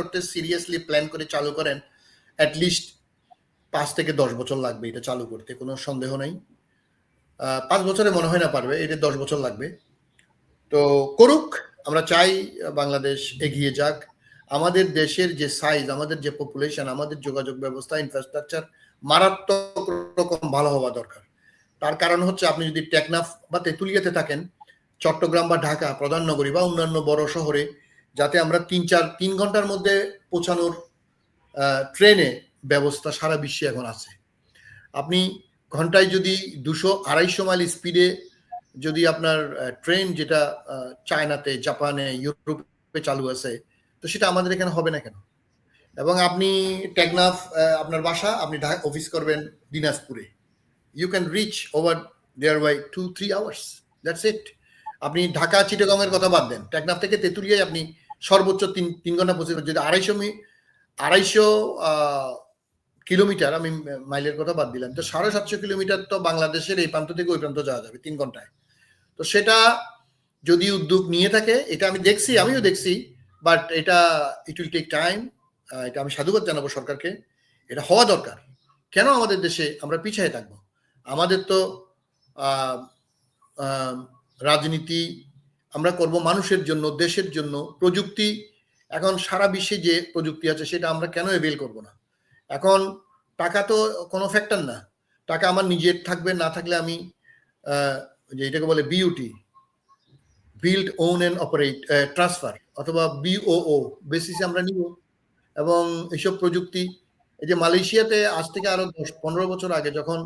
করতে seriously plan করে চালু করেন, অ্যাটলিস্ট 5 থেকে 10 বছর লাগবে এটা চালু করতে, কোনো সন্দেহ নাই। 5 বছরে মনে হয় না পারবে, এটা 10 বছর লাগবে। তো করুক, আমরা চাই বাংলাদেশ এগিয়ে যাক। আমাদের দেশের যে সাইজ, আমাদের যে পপুলেশন, আমাদের যোগাযোগ ব্যবস্থা, ইনফ্রাস্ট্রাকচার মারাত্মক রকম ভালো হওয়া দরকার। তার কারণ হচ্ছে আপনি যদি টেকনাফ বা তেঁতুলিয়াতে থাকেন, চট্টগ্রাম বা ঢাকা প্রধান নগরী বা অন্যান্য বড় শহরে, যাতে আমরা 3 ঘন্টার মধ্যে পৌঁছানোর ট্রেনে ব্যবস্থা সারা বিশ্বে এখন আছে। আপনি ঘন্টায় যদি 200-250 মাইল স্পিডে যদি আপনার ট্রেন, যেটা চায়নাতে, জাপানে, ইউরোপে চালু আছে, তো সেটা আমাদের এখানে হবে না কেন? এবং আপনি টেকনাফ আপনার বাসা, আপনি অফিস করবেন দিনাজপুরে, you can reach over there by 2-3 hours, that's it. আপনি ঢাকা চিটাগং এর কথা বাদ দেন, টেকনাফ থেকে তেঁতুলিয়ায় আপনি সর্বোচ্চ 3 ঘন্টা পৌঁছে, যদি 250 কিলোমিটার, আমি মাইলের কথা বাদ দিলাম, তো 750 কিলোমিটার তো বাংলাদেশের এই প্রান্ত থেকে ওই প্রান্ত যাওয়া যাবে 3 ঘন্টায়। তো সেটা যদি উদ্যোগ নিয়ে থাকে, এটা আমি দেখছি, আমিও দেখছি, বাট এটা ইট উইল টেক টাইম। এটা আমি সাধুবাদ জানাবো সরকারকে, এটা হওয়া দরকার। কেন আমাদের দেশে আমরা পিছিয়ে থাকবো? আমাদের তো রাজনীতি আমরা করব মানুষের জন্য, দেশের জন্য। প্রযুক্তি, এখন সারা বিশ্বে যে প্রযুক্তি আছে সেটা আমরা কেন এভেল করব না? এখন টাকা তো কোনো ফ্যাক্টর না, টাকা আমার নিজের থাকবে, না থাকলে আমি যে এটাকে বলে B U T, build, own and operate transfer, অথবা বিওও বেসিসে আমরা নিব। এবং এইসব প্রযুক্তি, এই যে মালয়েশিয়াতে আজ থেকে আরো 10-15 বছর আগে যখন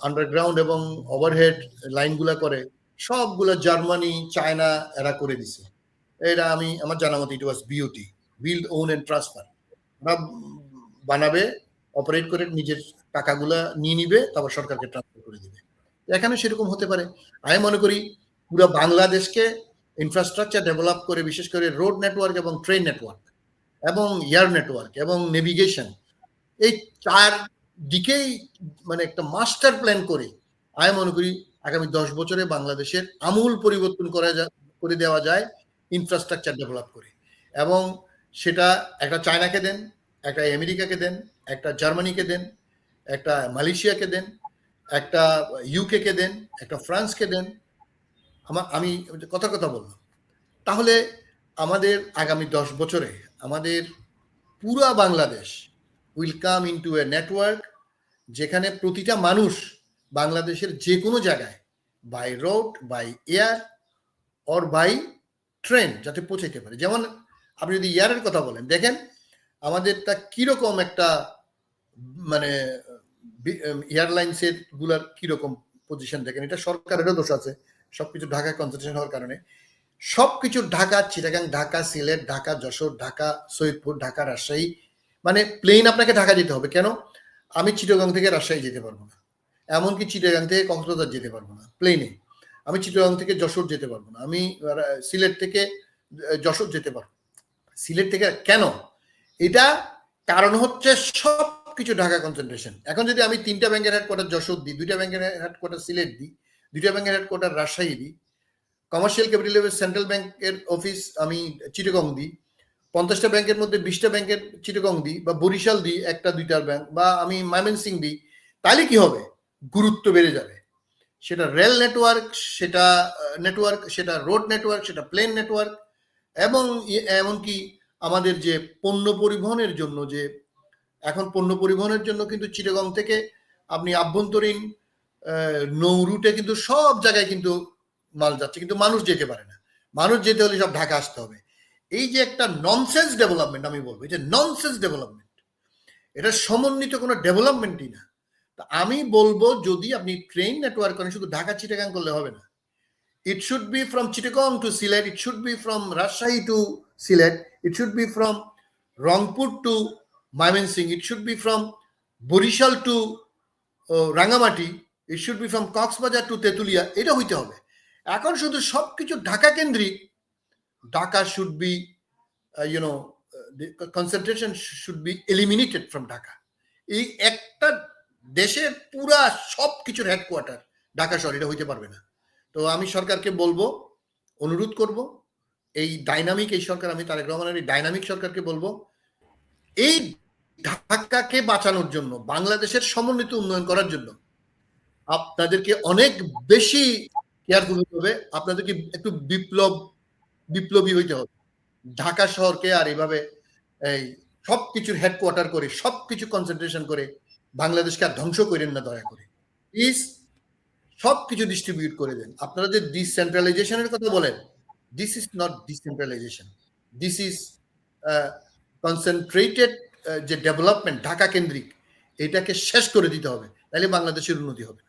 আন্ডারগ্রাউন্ড এবং ওভারহেড লাইনগুলা করে, সবগুলো জার্মানি, চায়না এরা করে দিছে। এটা আমি আমার জানা মতো it was BOT, build, own and transfer. ওরা বানাবে, অপারেট করে নিজের টাকাগুলা নিয়ে নিবে, তারপর সরকারকে ট্রান্সফার করে দিবে। এখানে সেরকম হতে পারে। আমি মনে করি পুরো বাংলাদেশকে ইনফ্রাস্ট্রাকচার ডেভেলপ করে, বিশেষ করে রোড নেটওয়ার্ক এবং ট্রেন নেটওয়ার্ক এবং এয়ার নেটওয়ার্ক এবং নেভিগেশন, এই 4 দিকেই মানে একটা মাস্টার প্ল্যান করে আমি মনে করি আগামী 10 বছরে বাংলাদেশের আমূল পরিবর্তন করে দেওয়া যায় ইনফ্রাস্ট্রাকচার ডেভেলপ করে। এবং সেটা একটা চায়নাকে দেন, একটা আমেরিকাকে দেন, একটা জার্মানিকে দেন, একটা মালয়েশিয়াকে দেন, একটা ইউকে কে দেন, একটা ফ্রান্সকে দেন। আমি কথা বললাম, তাহলে আমাদের আগামী 10 বছরে আমাদের পুরা Bangladesh will come into a network, যেখানে প্রতিটা মানুষ বাংলাদেশের যে কোনো জায়গায় by road, by air or by train যাতে পৌঁছাইতে পারে। যেমন আপনি যদি এয়ারের কথা বলেন, দেখেন আমাদেরটা কিরকম একটা মানে এয়ারলাইন্সের গুলার কিরকম পজিশন দেখেন। এটা সরকারেরও দোষ আছে, সবকিছু ঢাকায় কনসেন্ট্রেশন হওয়ার কারণে। সবকিছু ঢাকা, চিটাগাং, ঢাকা, সিলেট, ঢাকা, যশোর, ঢাকা, সৈয়দপুর, ঢাকা, রাজশাহী। মানে প্লেন আপনাকে ঢাকা যেতে হবে কেন? আমি চিটাগাং থেকে রাজশাহী যেতে পারবো না, এমনকি চিটাগাং থেকে কক্সবাজার যেতে পারবো না প্লেনে। আমি চিটাগাং থেকে যশোর যেতে পারবো না, আমি সিলেট থেকে যশোর যেতে পারবো। সিলেট থেকে কেন? এটা কারণ হচ্ছে সব কিছু ঢাকা কনসেন্ট্রেশন। এখন যদি আমি 3টা ব্যাংকের হেডকোয়ার্টার যশোর দিই, 2টা ব্যাংকের হেডকোয়ার্টার সিলেট দিই, 2টা ব্যাংকের হেডকোয়ার্টার রাজশাহী দিই, কমার্শিয়াল ক্যাপিটাল সেন্ট্রাল ব্যাংকের অফিস আমি চিটাগং দিই, 50টা ব্যাংকের মধ্যে 20টা ব্যাংকের চিটাগং দিই, বা বরিশাল দিই 1টা-2টার ব্যাংক, বা আমি ময়মনসিংহ দিই, তাহলে কি হবে? গুরুত্ব বেড়ে যাবে। সেটা রেল নেটওয়ার্ক, সেটা রোড নেটওয়ার্ক, সেটা প্লেন নেটওয়ার্ক, এবং এমনকি আমাদের যে পণ্য পরিবহনের জন্য, যে এখন পণ্য পরিবহনের জন্য কিন্তু চিটাগং থেকে আপনি আভ্যন্তরীণ নৌ রুটে কিন্তু সব জায়গায় কিন্তু মাল যাচ্ছে, কিন্তু মানুষ যেতে পারে না। মানুষ যেতে হলে সব ঢাকা আসতে হবে। এই যে একটা ননসেন্স ডেভেলপমেন্ট, আমি বলবো এটা ননসেন্স ডেভেলপমেন্ট, এটা সমন্বিত কোনো ডেভেলপমেন্টই না। তা আমি বলবো যদি আপনি ট্রেন নেটওয়ার্ক করেন, শুধু ঢাকা চিটাগাং করলে হবে না। It should be from Chittagong to Sylhet, it should be from Rajshahi to Sylhet, it should be from Rangpur to Mymensingh, it should be from Borishal to Rangamati, it should be from Coxbazar to Tetulia, এটা হইতে হবে। এখন শুধু সবকিছু ঢাকা কেন্দ্রিক, Dhaka should be the concentration should be eliminated from Dhaka. এই একটা দেশের পুরা সবকিছুর হেডকোয়ার্টার ঢাকা শহর, এটা হইতে পারবে না। তো আমি সরকারকে বলবো, অনুরোধ করব, এই ডাইনামিক এই সরকার, আমি তারেক রহমানের এই ডাইনামিক সরকারকে বলবো, এই ঢাকাকে বাঁচানোর জন্য, বাংলাদেশের সমন্বিত উন্নয়ন করার জন্য আপনাদেরকে অনেক বেশি কেয়ারফুল হতে হবে, আপনাদেরকে একটু বিপ্লবী হইতে হবে। ঢাকা শহরকে আর এইভাবে এই সবকিছুর হেডকোয়ার্টার করে সবকিছু কনসেন্ট্রেশন করে বাংলাদেশকে আর ধ্বংস করেন না দয়া করে। প্লিজ সবকিছু ডিস্ট্রিবিউট করে দেন। আপনারা যে ডিসেন্ট্রালাইজেশনের কথা বলেন, this is not decentralisation, this is concentrated যে ডেভেলপমেন্ট ঢাকা কেন্দ্রিক, এটাকে শেষ করে দিতে হবে, তাহলে বাংলাদেশের উন্নতি হবে।